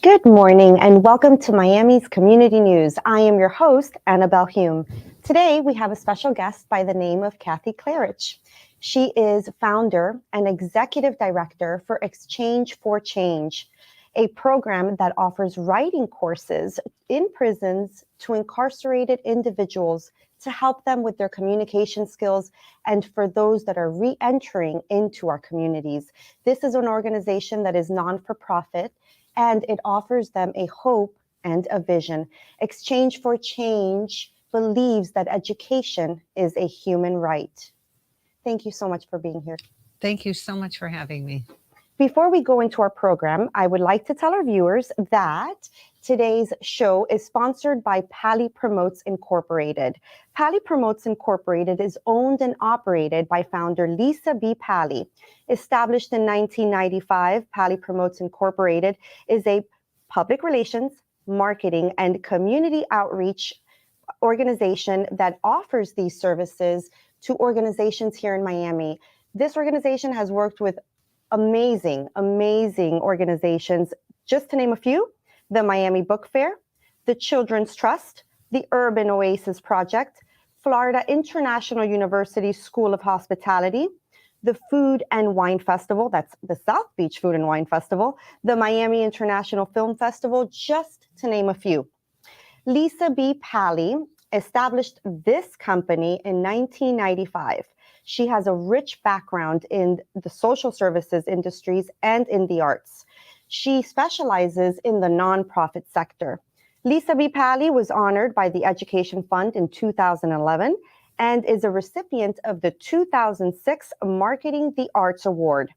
Good morning and welcome to Miami's Community News. I am your host, Anabel Hume. Today we have a special guest by the name of Kathie Klarreich. She is founder and executive director for Exchange for Change, a program that offers writing courses in prisons to incarcerated individuals to help them with their communication skills and for those that are re-entering into our communities. This is an organization that is non-for-profit, and it offers them a hope and a vision. Exchange for Change believes that education is a human right. Thank you so much for being here. Thank you so much for having me. Before we go into our program, I would like to tell our viewers that today's show is sponsored by Pally Promotes Incorporated. Pally Promotes Incorporated is owned and operated by founder Lisa B. Pally. Established in 1995, Pally Promotes Incorporated is a public relations, marketing, and community outreach organization that offers these services to organizations here in Miami. This organization has worked with amazing organizations. Just to name a few: the Miami Book Fair, the Children's Trust, the Urban Oasis Project, Florida International University School of Hospitality, the Food and Wine Festival, that's the South Beach Food and Wine Festival, the Miami International Film Festival, just to name a few. Lisa B. Pally established this company in 1995. She has a rich background in the social services industries and in the arts. She specializes in the nonprofit sector. Lisa B. Pally was honored by the Education Fund in 2011 and is a recipient of the 2006 Marketing the Arts Award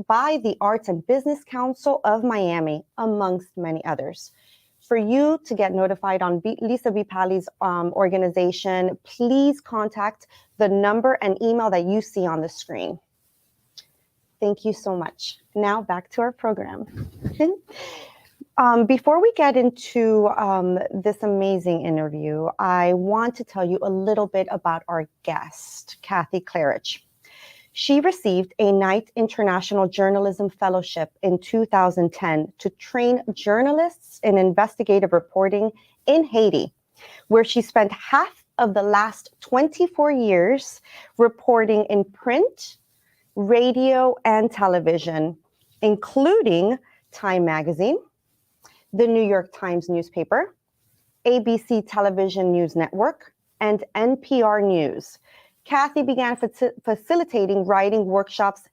by the Arts and Business Council of Miami, amongst many others. For you to get notified on Lisa B. Pally's organization, please contact the number and email that you see on the screen. Thank you so much. Now back to our program. Before we get into this amazing interview, I want to tell you a little bit about our guest, Kathie Klarreich. She received a Knight International Journalism Fellowship in 2010 to train journalists in investigative reporting in Haiti, where she spent half of the last 24 years reporting in print, radio, and television, including Time Magazine, the New York Times newspaper, ABC Television News Network, and NPR News. Kathie began facilitating writing workshops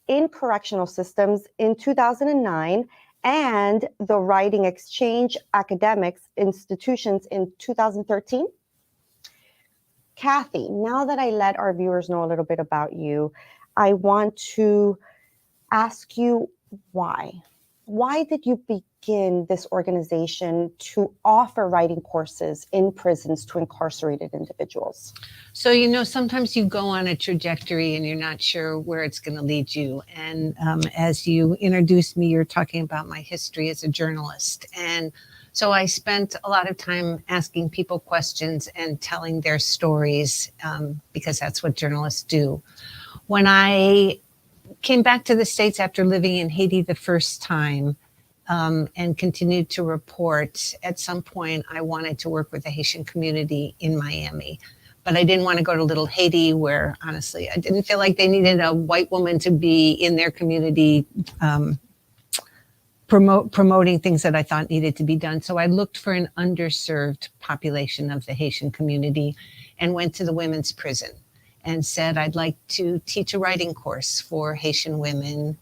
in correctional systems in 2009 and the Writing Exchange academics institutions in 2013. Kathie, now that I let our viewers know a little bit about you, I want to ask you why. Why did you begin this organization to offer writing courses in prisons to incarcerated individuals? So, sometimes you go on a trajectory and you're not sure where it's going to lead you. And as you introduced me, you're talking about my history as a journalist. And so I spent a lot of time asking people questions and telling their stories because that's what journalists do. When I came back to the States after living in Haiti the first time and continued to report, at some point I wanted to work with the Haitian community in Miami. But I didn't want to go to Little Haiti, where honestly I didn't feel like they needed a white woman to be in their community promoting things that I thought needed to be done. So I looked for an underserved population of the Haitian community and went to the women's prison and said, I'd like to teach a writing course for Haitian women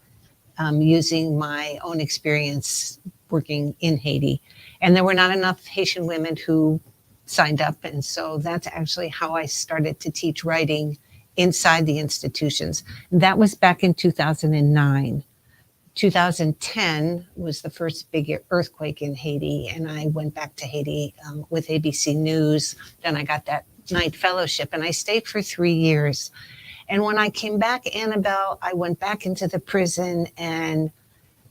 using my own experience working in Haiti. And there were not enough Haitian women who signed up. And so that's actually how I started to teach writing inside the institutions. That was back in 2009. 2010 was the first big earthquake in Haiti. And I went back to Haiti with ABC News. Then I got that Knight Fellowship and I stayed for 3 years. And when I came back, Anabel, I went back into the prison, and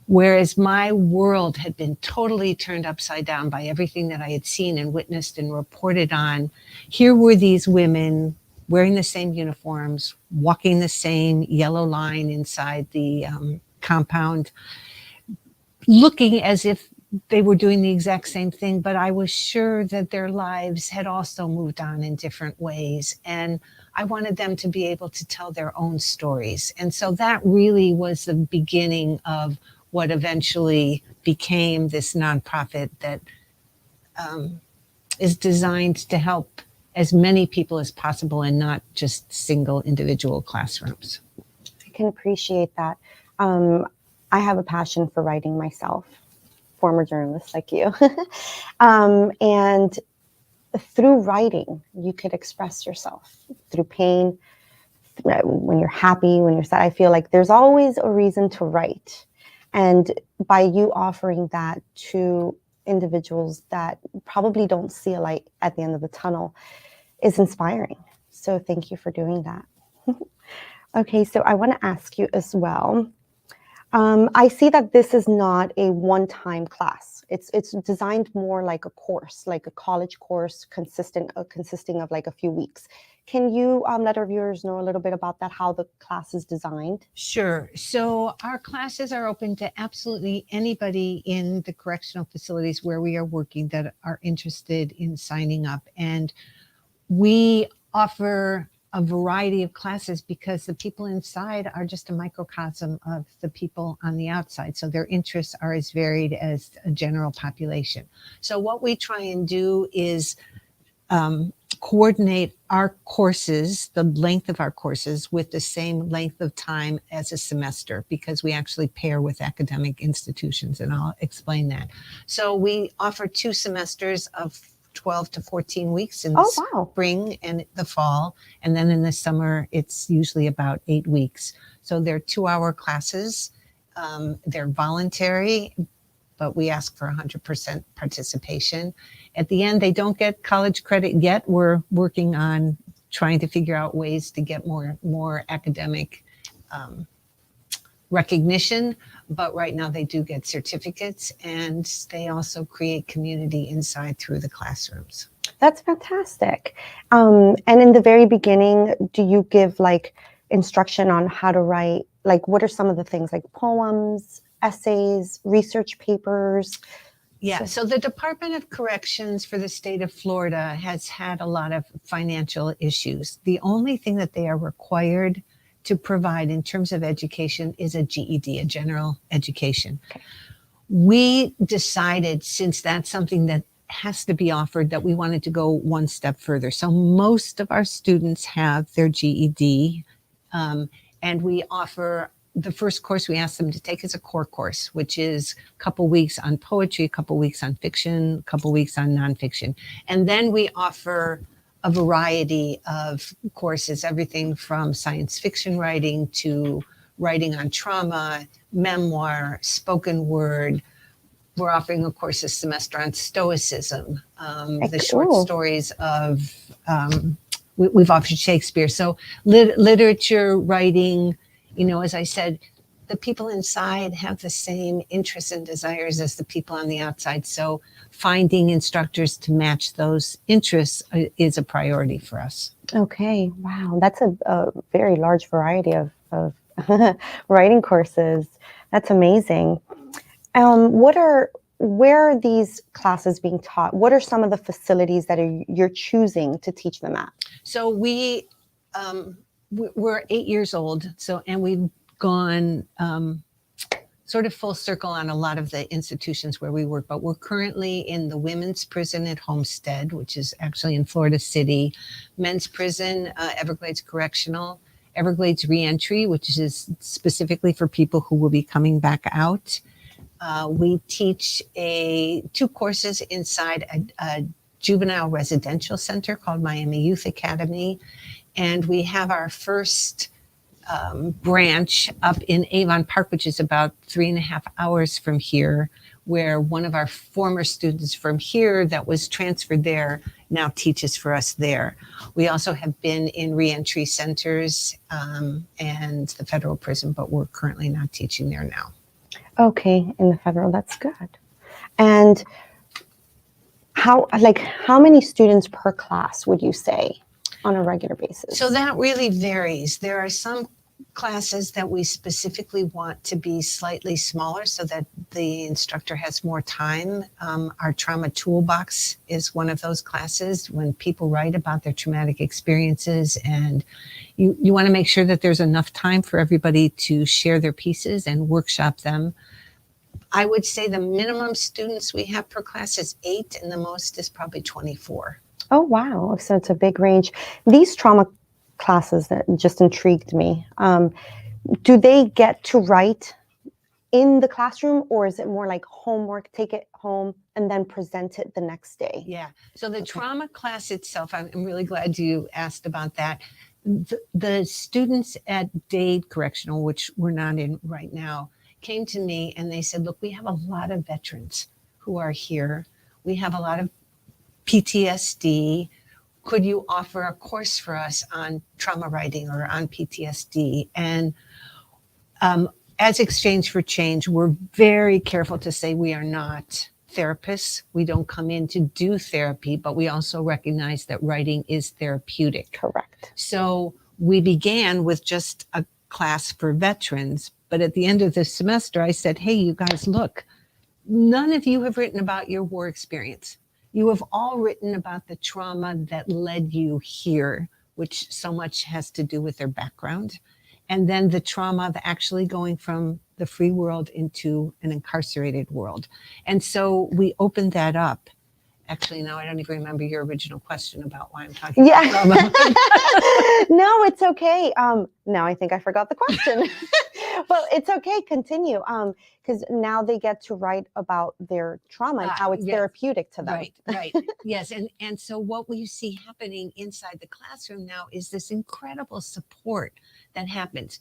whereas my world had been totally turned upside down by everything that I had seen and witnessed and reported on, here were these women wearing the same uniforms, walking the same yellow line inside the compound, looking as if they were doing the exact same thing, but I was sure that their lives had also moved on in different ways. And I wanted them to be able to tell their own stories. And so that really was the beginning of what eventually became this nonprofit that is designed to help as many people as possible and not just single individual classrooms. I can appreciate that. I have a passion for writing myself, former journalist like you. And through writing, you could express yourself through pain, when you're happy, when you're sad. I feel like there's always a reason to write. And by you offering that to individuals that probably don't see a light at the end of the tunnel is inspiring. So thank you for doing that. Okay, so I want to ask you as well. I see that this is not a one-time class. It's designed more like a course, like a college course consisting of like a few weeks. Can you let our viewers know a little bit about that, how the class is designed? Sure. So our classes are open to absolutely anybody in the correctional facilities where we are working that are interested in signing up. And we offer a variety of classes because the people inside are just a microcosm of the people on the outside. So their interests are as varied as a general population. So what we try and do is coordinate our courses, the length of our courses, with the same length of time as a semester, because we actually pair with academic institutions, and I'll explain that. So we offer 2 semesters of 12 to 14 weeks in the spring and the fall. And then in the summer, it's usually about 8 weeks. So they're 2-hour classes. They're voluntary, but we ask for 100% participation. At the end, they don't get college credit yet. We're working on trying to figure out ways to get more academic recognition, but right now they do get certificates, and they also create community inside through the classrooms. That's fantastic. And in the very beginning, do you give like instruction on how to write? Like, what are some of the things, like poems, essays, research papers? Yeah, so the Department of Corrections for the state of Florida has had a lot of financial issues. The only thing that they are required to provide in terms of education is a GED, a general education. Okay. We decided, since that's something that has to be offered, that we wanted to go one step further. So most of our students have their GED, and we offer the first course we ask them to take is a core course, which is a couple weeks on poetry, a couple weeks on fiction, a couple weeks on nonfiction. And then we offer a variety of courses, everything from science fiction writing to writing on trauma, memoir, spoken word. We're offering a course this semester on stoicism, the short stories of, we've offered Shakespeare. So literature, writing, you know, as I said, the people inside have the same interests and desires as the people on the outside. So finding instructors to match those interests is a priority for us. Okay. Wow. That's a very large variety of writing courses. That's amazing. Where are these classes being taught? What are some of the facilities that you're choosing to teach them at? So we're 8 years old. And we've gone sort of full circle on a lot of the institutions where we work, but we're currently in the women's prison at Homestead, which is actually in Florida City, men's prison, Everglades Correctional, Everglades Reentry, which is specifically for people who will be coming back out. We teach 2 courses inside a juvenile residential center called Miami Youth Academy. And we have our first branch up in Avon Park, which is about 3.5 hours from here, where one of our former students from here that was transferred there now teaches for us there. We also have been in reentry centers and the federal prison, but we're currently not teaching there now. Okay, in the federal, that's good. And how many students per class would you say on a regular basis? So that really varies. There are some classes that we specifically want to be slightly smaller so that the instructor has more time. Our trauma toolbox is one of those classes when people write about their traumatic experiences, and you want to make sure that there's enough time for everybody to share their pieces and workshop them. I would say the minimum students we have per class is 8, and the most is probably 24. Oh, wow. So it's a big range. These trauma classes that just intrigued me. Do they get to write in the classroom, or is it more like homework, take it home and then present it the next day? Yeah. So the trauma class itself, I'm really glad you asked about that. The students at Dade Correctional, which we're not in right now, came to me and they said, look, we have a lot of veterans who are here. We have a lot of PTSD. Could you offer a course for us on trauma writing or on PTSD? And as Exchange for Change, we're very careful to say we are not therapists. We don't come in to do therapy, but we also recognize that writing is therapeutic. Correct. So we began with just a class for veterans, but at the end of the semester, I said, hey, you guys, look, none of you have written about your war experience. You have all written about the trauma that led you here, which so much has to do with their background. And then the trauma of actually going from the free world into an incarcerated world. And so we opened that up. Actually, now I don't even remember your original question about why I'm talking about trauma. No, it's okay. Now I think I forgot the question. Well, it's okay. Continue. Because now they get to write about their trauma and how it's therapeutic to them. Right. Yes. And so what we see happening inside the classroom now is this incredible support that happens.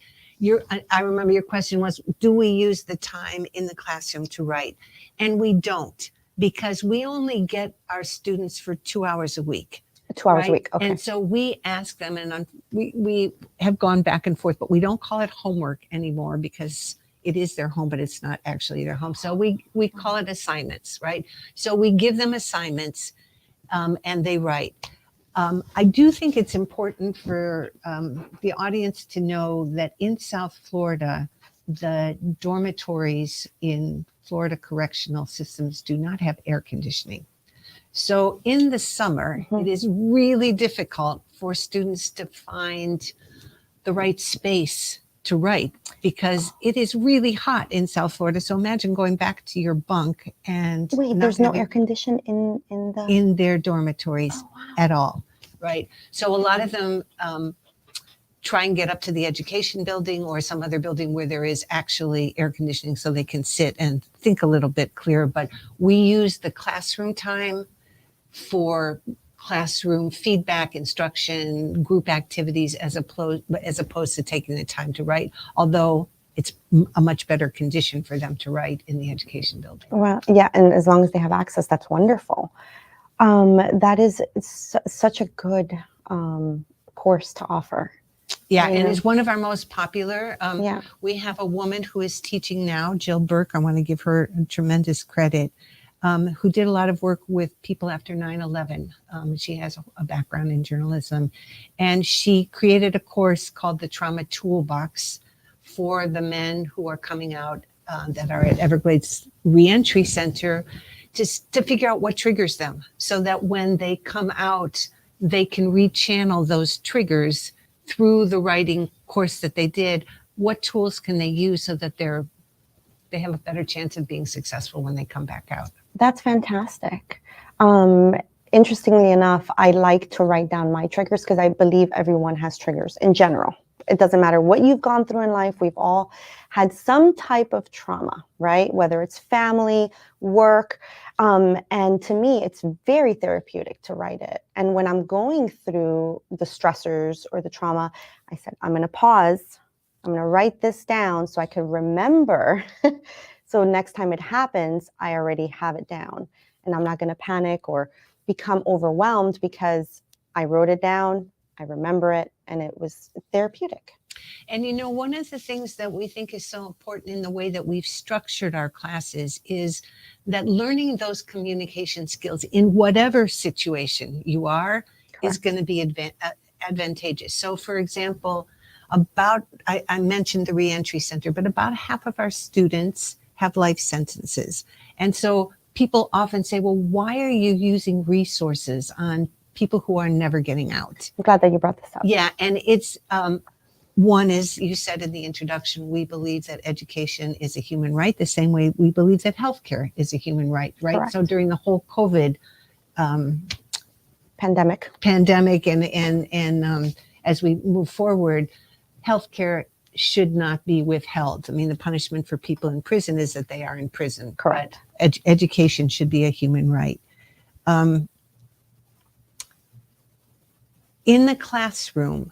I remember your question was, do we use the time in the classroom to write? And we don't, because we only get our students for 2 hours a week. 2 hours a week. Okay. And so we ask them, and we have gone back and forth, but we don't call it homework anymore because it is their home, but it's not actually their home. So we call it assignments, right? So we give them assignments and they write. I do think it's important for the audience to know that in South Florida, the dormitories in Florida correctional systems do not have air conditioning. So in the summer, it is really difficult for students to find the right space to write because it is really hot in South Florida. So imagine going back to your bunk and there's no air condition in their dormitories at all, right? So a lot of them try and get up to the education building or some other building where there is actually air conditioning so they can sit and think a little bit clearer. But we use the classroom time for classroom feedback, instruction, group activities, as opposed to taking the time to write, although it's a much better condition for them to write in the education building. Well, yeah, and as long as they have access, that's wonderful. That is such a good course to offer. Yeah, and it's one of our most popular. We have a woman who is teaching now, Jill Burke. I want to give her tremendous credit. Who did a lot of work with people after 9/11. She has a background in journalism, and she created a course called the Trauma Toolbox for the men who are coming out that are at Everglades Reentry Center to figure out what triggers them so that when they come out, they can rechannel those triggers through the writing course that they did. What tools can they use so that they have a better chance of being successful when they come back out? That's fantastic. Interestingly enough, I like to write down my triggers because I believe everyone has triggers in general. It doesn't matter what you've gone through in life. We've all had some type of trauma, right? Whether it's family, work. And to me, it's very therapeutic to write it. And when I'm going through the stressors or the trauma, I said, I'm going to pause. I'm going to write this down so I can remember. So next time it happens, I already have it down and I'm not going to panic or become overwhelmed because I wrote it down, I remember it, and it was therapeutic. And one of the things that we think is so important in the way that we've structured our classes is that learning those communication skills in whatever situation you are is going to be advantageous. So for example, I mentioned the reentry center, but about half of our students have life sentences. And so people often say, well, why are you using resources on people who are never getting out? I'm glad that you brought this up. Yeah, and it's one, is you said in the introduction, we believe that education is a human right, the same way we believe that healthcare is a human right, right? Correct. So during the whole COVID Pandemic. and as we move forward, healthcare should not be withheld. I mean, the punishment for people in prison is that they are in prison. Correct. But education should be a human right. In the classroom,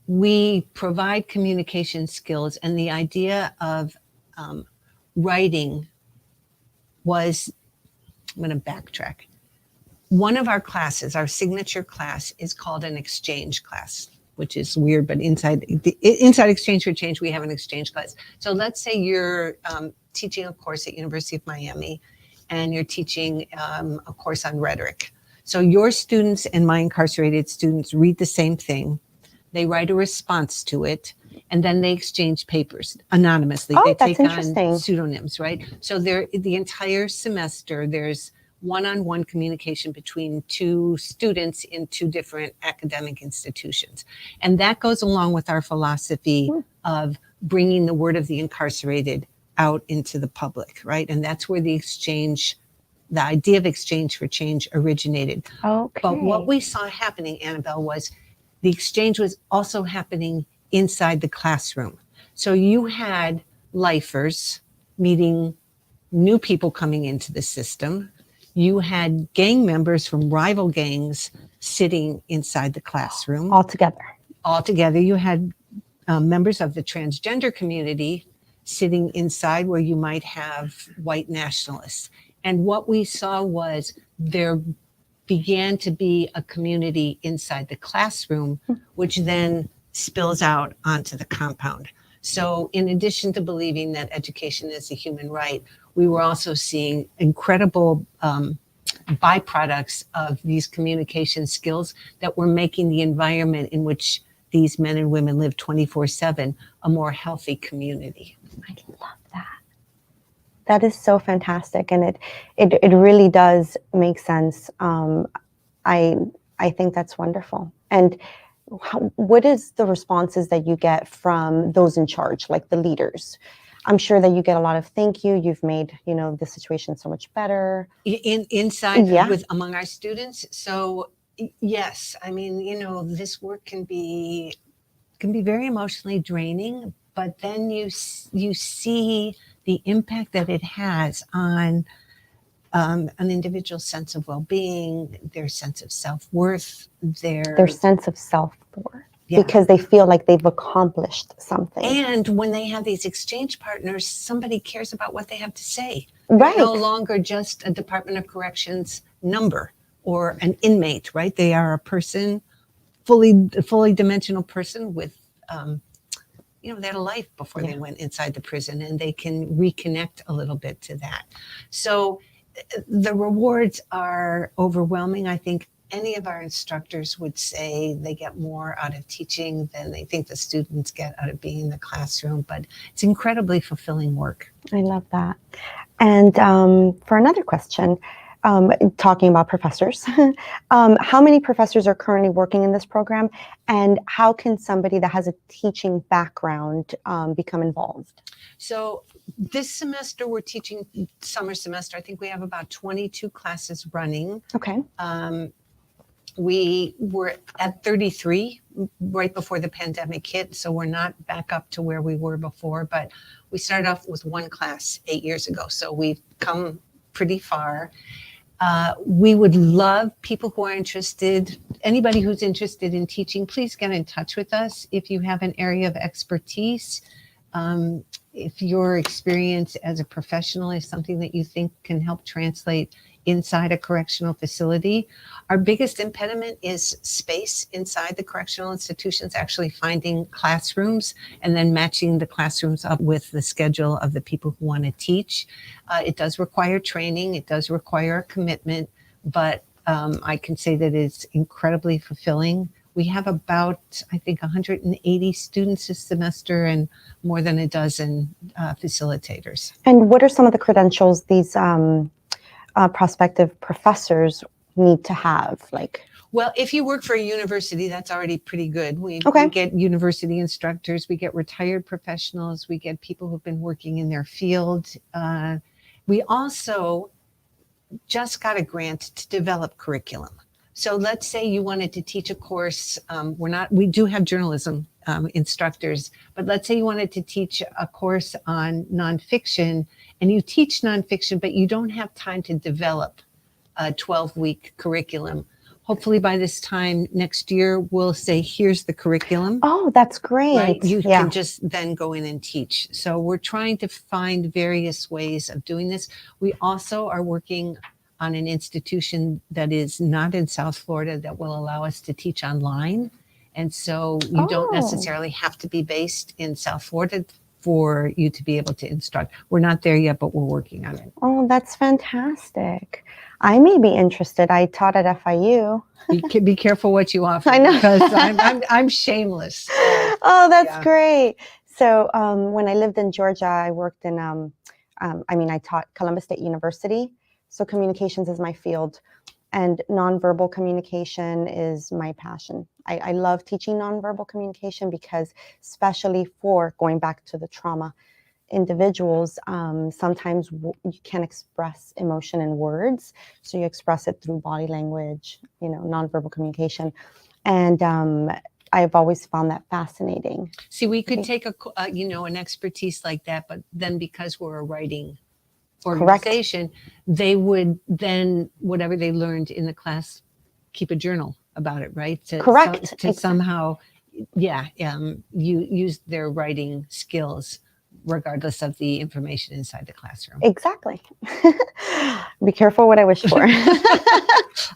we provide communication skills, and the idea of writing was, I'm going to backtrack. One of our classes, our signature class, is called an exchange class, which is weird, but inside Exchange for Change, we have an exchange class. So let's say you're teaching a course at University of Miami, and you're teaching a course on rhetoric. So your students and my incarcerated students read the same thing. They write a response to it, and then they exchange papers anonymously. Oh, they that's take interesting. on pseudonyms, right? So the entire semester, there's one-on-one communication between two students in two different academic institutions. And that goes along with our philosophy of bringing the word of the incarcerated out into the public, right? And that's where the idea of Exchange for Change originated. Okay. But what we saw happening, Anabel, was the exchange was also happening inside the classroom. So you had lifers meeting new people coming into the system. You had gang members from rival gangs sitting inside the classroom. All together. You had members of the transgender community sitting inside where you might have white nationalists. And what we saw was there began to be a community inside the classroom, which then spills out onto the compound. So in addition to believing that education is a human right, we were also seeing incredible byproducts of these communication skills that were making the environment in which these men and women live 24/7 a more healthy community. I love that. That is so fantastic, and it really does make sense. I think that's wonderful. And what is the responses that you get from those in charge, like the leaders? I'm sure that you get a lot of thank you. You've made the situation so much better. Inside Yeah. among our students. So yes, I mean, this work can be very emotionally draining, but then you see the impact that it has on an individual's sense of well-being, their sense of self-worth, their sense of self-worth, Yeah. because they feel like they've accomplished something. And when they have these exchange partners, somebody cares about what they have to say. Right. They're no longer just a Department of Corrections number or an inmate, right? They are a person, fully dimensional person with they had a life before they went inside the prison, and they can reconnect a little bit to that. So the rewards are overwhelming. I think any of our instructors would say they get more out of teaching than they think the students get out of being in the classroom, but it's incredibly fulfilling work. I love that. And for another question, talking about professors, how many professors are currently working in this program, and how can somebody that has a teaching background become involved? So this semester we're teaching summer semester. I think we have about 22 classes running. Okay. We were at 33 right before the pandemic hit, so we're not back up to where we were before, but we started off with one class 8 years ago, so we've come pretty far. We would love people who are interested, anybody who's interested in teaching, please get in touch with us if you have an area of expertise. If your experience as a professional is something that you think can help translate inside a correctional facility. Our biggest impediment is space inside the correctional institutions, actually finding classrooms and then matching the classrooms up with the schedule of the people who want to teach. It does require training, it does require a commitment, but I can say that it's incredibly fulfilling We have about, I think, 180 students this semester and more than a dozen facilitators. And what are some of the credentials these prospective professors need to have? Like, well, if you work for a university, that's already pretty good. We get university instructors, we get retired professionals, we get people who've been working in their field. We also just got a grant to develop curriculum. So let's say you wanted to teach a course. We do have journalism instructors, but let's say you wanted to teach a course on nonfiction, and you teach nonfiction, but you don't have time to develop a 12-week curriculum. Hopefully by this time next year, we'll say, here's the curriculum. Oh, that's great. Right? You can just then go in and teach. So we're trying to find various ways of doing this. We also are working on an institution that is not in South Florida that will allow us to teach online. And so you don't necessarily have to be based in South Florida for you to be able to instruct. We're not there yet, but we're working on it. Oh, that's fantastic. I may be interested. I taught at FIU. You can be careful what you offer. I know. Because I'm shameless. Oh, that's great. So when I lived in Georgia, I worked in, I taught Columbus State University. So communications is my field, and nonverbal communication is my passion. I love teaching nonverbal communication because, especially for going back to the trauma individuals, sometimes you can't express emotion in words, so you express it through body language, nonverbal communication. And I've always found that fascinating. See, we could take an expertise like that, but then because we're a writing organization, they would then, whatever they learned in the class, keep a journal about it, right? To somehow, you use their writing skills regardless of the information inside the classroom. Exactly. Be careful what I wish for.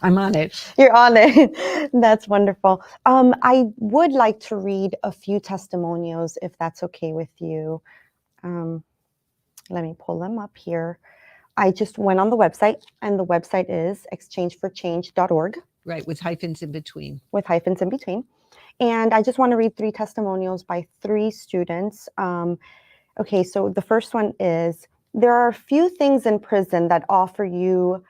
I'm on it. You're on it. That's wonderful. I would like to read a few testimonials, if that's okay with you. Let me pull them up here. I just went on the website, and the website is exchangeforchange.org. Right, with hyphens in between. With hyphens in between. And I just want to read 3 testimonials by 3 students. Okay, so the first one is, there are a few things in prison that offer you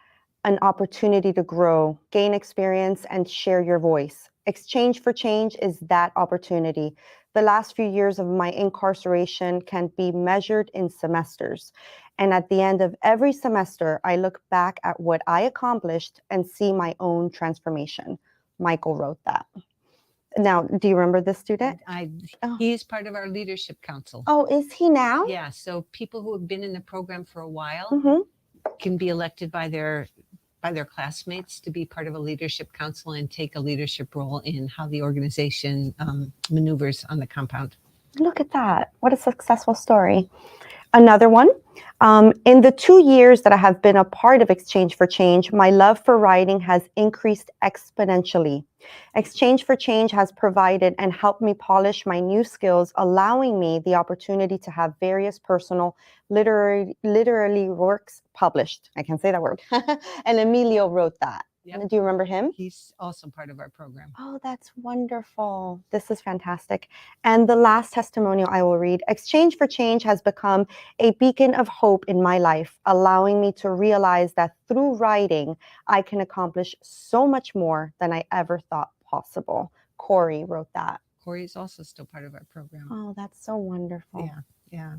an opportunity to grow, gain experience, and share your voice. Exchange for Change is that opportunity. The last few years of my incarceration can be measured in semesters. And at the end of every semester, I look back at what I accomplished and see my own transformation. Michael wrote that. Now, do you remember this student? He is part of our leadership council. Oh, is he now? Yeah, so people who have been in the program for a while can be elected by their classmates to be part of a leadership council and take a leadership role in how the organization maneuvers on the compound. Look at that. What a successful story. Another one. In the 2 years that I have been a part of Exchange for Change, my love for writing has increased exponentially. Exchange for Change has provided and helped me polish my new skills, allowing me the opportunity to have various personal literary works published. I can't say that word. And Emilio wrote that. Yep. Do you remember him? He's also part of our program. Oh, that's wonderful. This is fantastic. And the last testimonial I will read. Exchange for Change has become a beacon of hope in my life, allowing me to realize that through writing, I can accomplish so much more than I ever thought possible. Corey wrote that. Corey is also still part of our program. Oh, that's so wonderful. Yeah.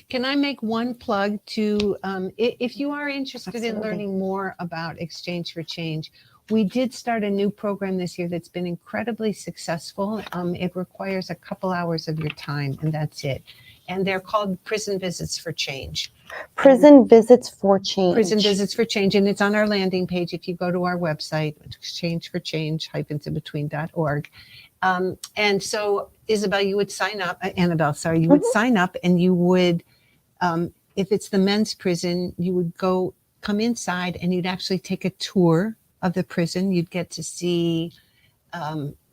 Can I make one plug to, if you are interested in learning more about Exchange for Change, we did start a new program this year that's been incredibly successful. It requires a couple hours of your time, and that's it. And they're called Prison Visits for Change. Prison Visits for Change. Prison Visits for Change, and it's on our landing page if you go to our website, exchangeforchange-in-between.org. And so, Isabel, you would sign up, Anabel, sorry, you would sign up, and you would, if it's the men's prison, you would come inside and you'd actually take a tour of the prison. You'd get to see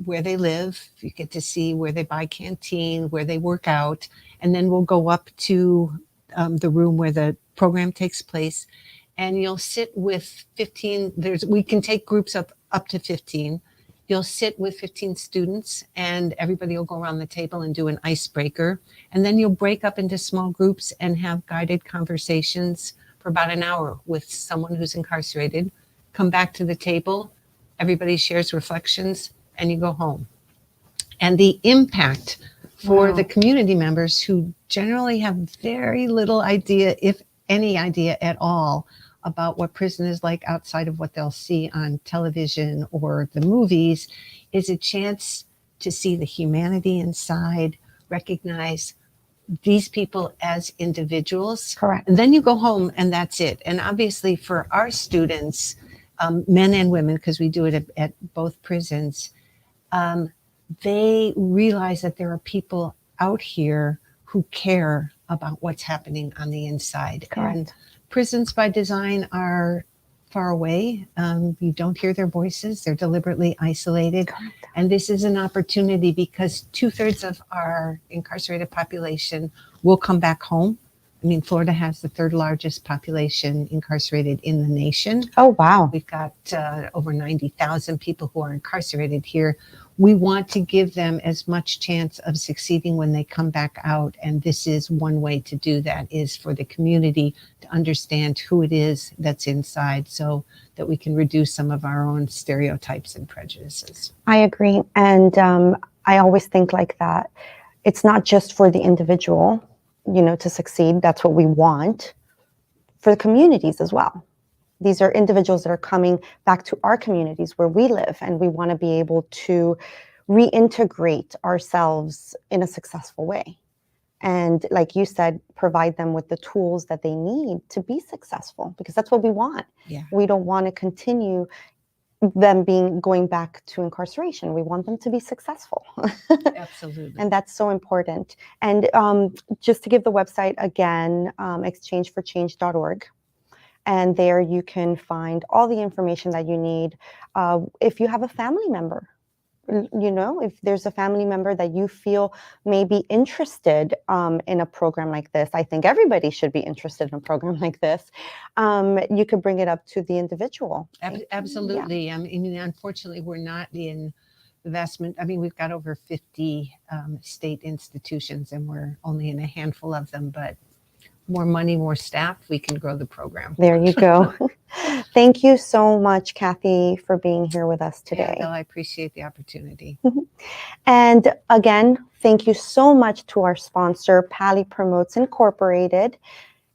where they live. You get to see where they buy canteen, where they work out. And then we'll go up to the room where the program takes place. And you'll sit with 15, we can take groups up to 15. You'll sit with 15 students and everybody will go around the table and do an icebreaker. And then you'll break up into small groups and have guided conversations for about an hour with someone who's incarcerated. Come back to the table, everybody shares reflections, and you go home. And the impact for the community members who generally have very little idea, if any idea at all, about what prison is like outside of what they'll see on television or the movies, is a chance to see the humanity inside, recognize these people as individuals. Correct. And then you go home and that's it. And obviously for our students, men and women, because we do it at both prisons, they realize that there are people out here who care about what's happening on the inside. Correct. And prisons by design are far away. You don't hear their voices. They're deliberately isolated. Correct. And this is an opportunity because 2/3 of our incarcerated population will come back home. I mean, Florida has the 3rd largest population incarcerated in the nation. Oh, wow. We've got over 90,000 people who are incarcerated here. We want to give them as much chance of succeeding when they come back out. And this is one way to do that, is for the community to understand who it is that's inside so that we can reduce some of our own stereotypes and prejudices. I agree. And I always think like that. It's not just for the individual, to succeed. That's what we want for the communities as well. These are individuals that are coming back to our communities where we live, and we want to be able to reintegrate ourselves in a successful way. And like you said, provide them with the tools that they need to be successful, because that's what we want. Yeah. We don't want to continue them going back to incarceration. We want them to be successful. Absolutely. And that's so important. And just to give the website again, exchangeforchange.org. And there you can find all the information that you need. If you have a family member, if there's a family member that you feel may be interested in a program like this, I think everybody should be interested in a program like this. You could bring it up to the individual. Absolutely. Yeah. I mean, unfortunately, we're not in the vestment. I mean, we've got over 50 state institutions, and we're only in a handful of them, but more money, more staff, we can grow the program. There you go. Thank you so much, Kathie, for being here with us today. Yeah, Bill, I appreciate the opportunity. And again, thank you so much to our sponsor, Pally Promotes Incorporated,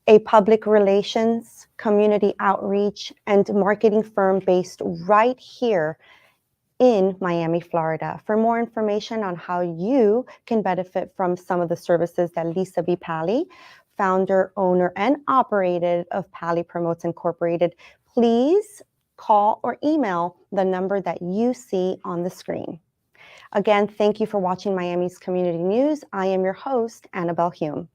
a public relations, community outreach, and marketing firm based right here in Miami, Florida. For more information on how you can benefit from some of the services that Lisa B. Pally, founder, owner, and operator of Pally Promotes Incorporated, please call or email the number that you see on the screen. Again, thank you for watching Miami's Community News. I am your host, Anabel Hume.